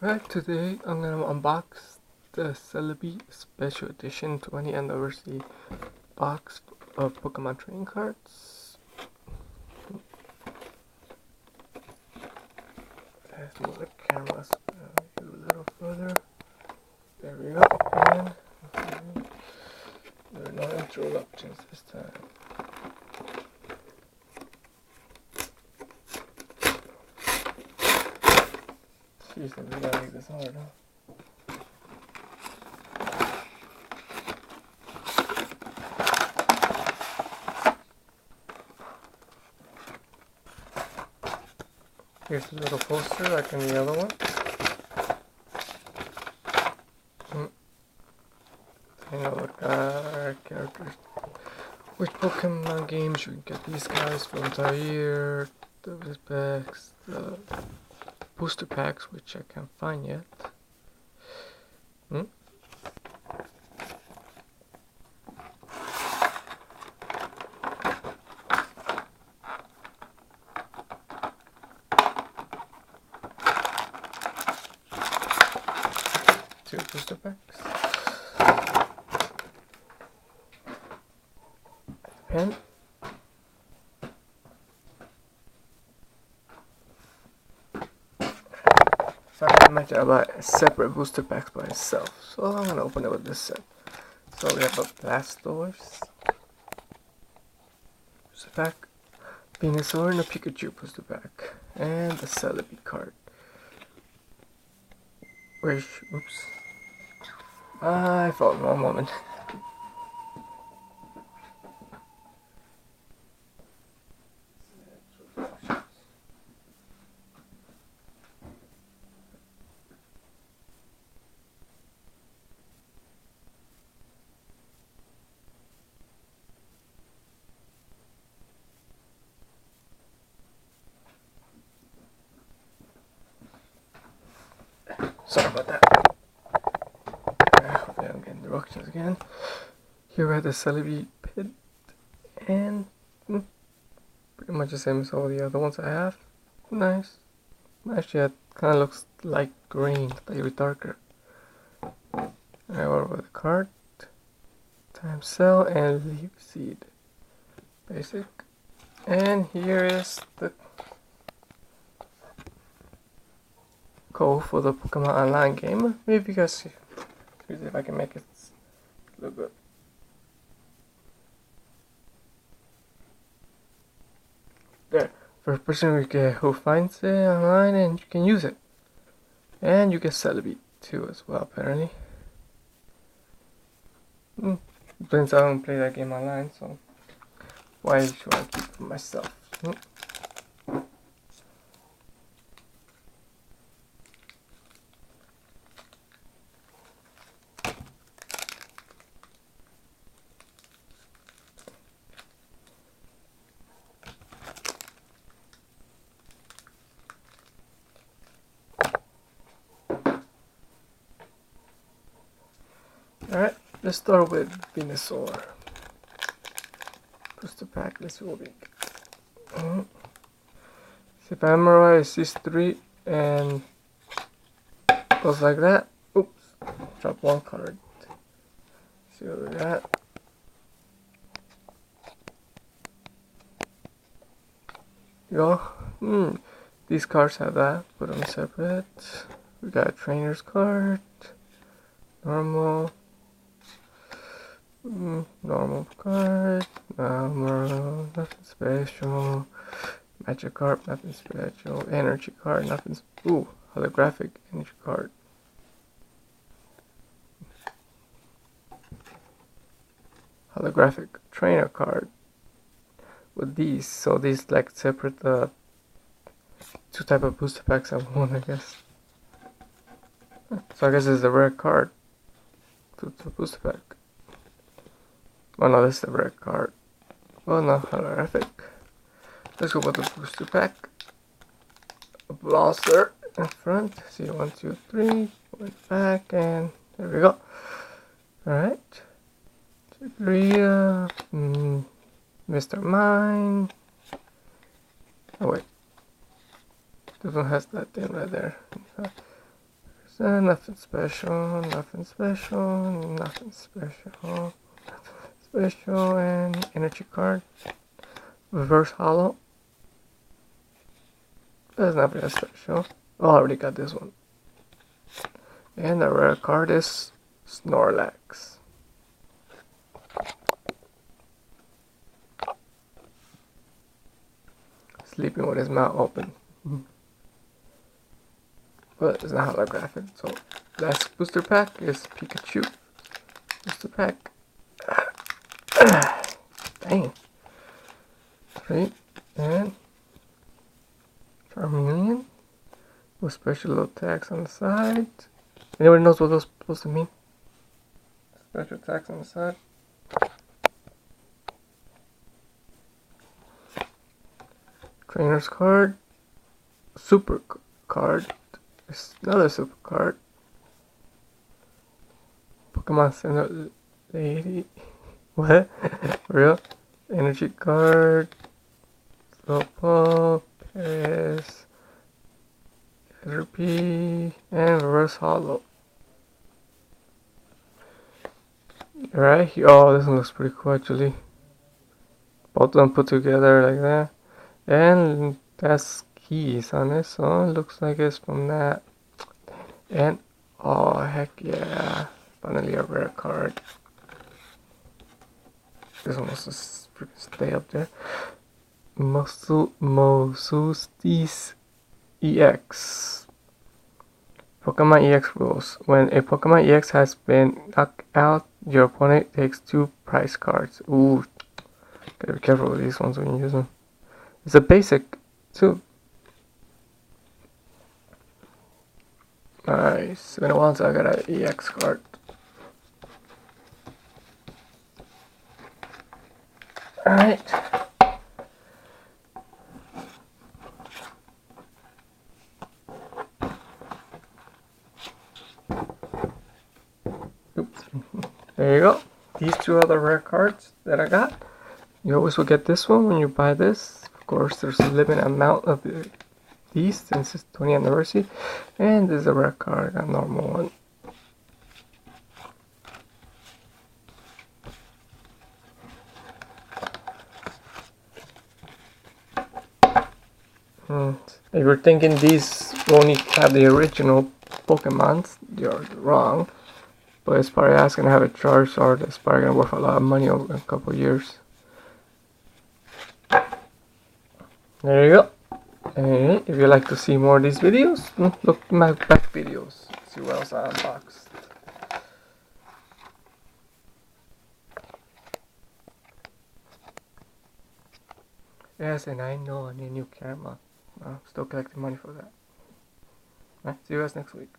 Right, today I'm gonna unbox the Celebi Special Edition 20 Anniversary box of Pokemon trading cards. Let's move the cameras a little further. There we go. And there are no interruptions this time. Seriously, we gotta make this hard, huh? Here's a little poster like in the other one. Hang out with characters. Which Pokemon games you can get these guys for the entire year, the packs, the booster packs, which I can't find yet. Two booster packs. Pen. So I mentioned about separate booster packs by itself. So I'm gonna open it with this set. So we have a Blastoise booster pack, Venusaur, and a Pikachu booster pack, and the Celebi card. Oops. I fell in one moment. Sorry about that. Hopefully I'm getting directions again. Here we have the Celebi pit, and pretty much the same as all the other ones I have. Nice. Actually, it kind of looks like green, slightly darker. Alright, over the card. Time Cell and Leaf Seed. Basic. And here is the code for the Pokemon Online game. Maybe you guys see if I can make it look good. There. First person who finds it online, and you can use it. And you get Celebi too as well, apparently. Since I don't play that game online, so why should I keep it for myself? Alright, let's start with Venusaur. Booster pack, this will be. If I memorize these three and goes like that. Oops, drop one card. See what we got. Go. These cards have that. Put them separate. We got a trainer's card. Normal. Normal card. Normal. Nothing special. Magic card. Nothing special. Energy card. Nothing. Holographic energy card. Holographic trainer card. With these, so these like separate two type of booster packs I want, I guess. So I guess it's a rare card to the booster pack. Oh no, this is the rare card. Oh no, holographic. Let's go with the booster pack. A blaster in front. See, 1, 2, 3. One back, and there we go. Alright. Mr. Mine. Oh wait. This one has that thing right there. Nothing special, nothing special, nothing special. Special and energy card. Reverse hollow. That's not very special. Oh, I already got this one. And the rare card is Snorlax. Sleeping with his mouth open. But it's not holographic. So last booster pack is Pikachu. Booster pack. Dang. 3 and Charmeleon with special attacks on the side. Anyone knows what those supposed to mean? Special attacks on the side. Trainer's card. Super card. There's another super card. Pokemon Center Lady. What? Real? Energy card. Slowpoke. Paris. Therapy. And reverse hollow. Right here. Oh, this one looks pretty cool actually. Both of them put together like that. And that's keys on it, so it looks like it's from that. And oh heck yeah, finally a rare card. This one must just stay up there. Mosustis EX. Pokemon EX rules. When a Pokemon EX has been knocked out, your opponent takes 2 prize cards. Ooh, gotta be careful with these ones when you use them. It's a basic too. Nice. Been a while since I got an EX card. Alright. Oops. There you go. These 2 are the rare cards that I got. You always will get this one when you buy this. Of course, there's a limited amount of these since it's 20th anniversary. And this is a rare card, a normal one. If you're thinking these only have the original Pokemons, you're wrong. But it's probably asking to have a charge, or it's probably gonna worth a lot of money over a couple of years. There you go. And if you like to see more of these videos, look at my back videos. See what else I unboxed. Yes, and I know I need a new camera. I'm still collecting money for that. Alright, see you guys next week.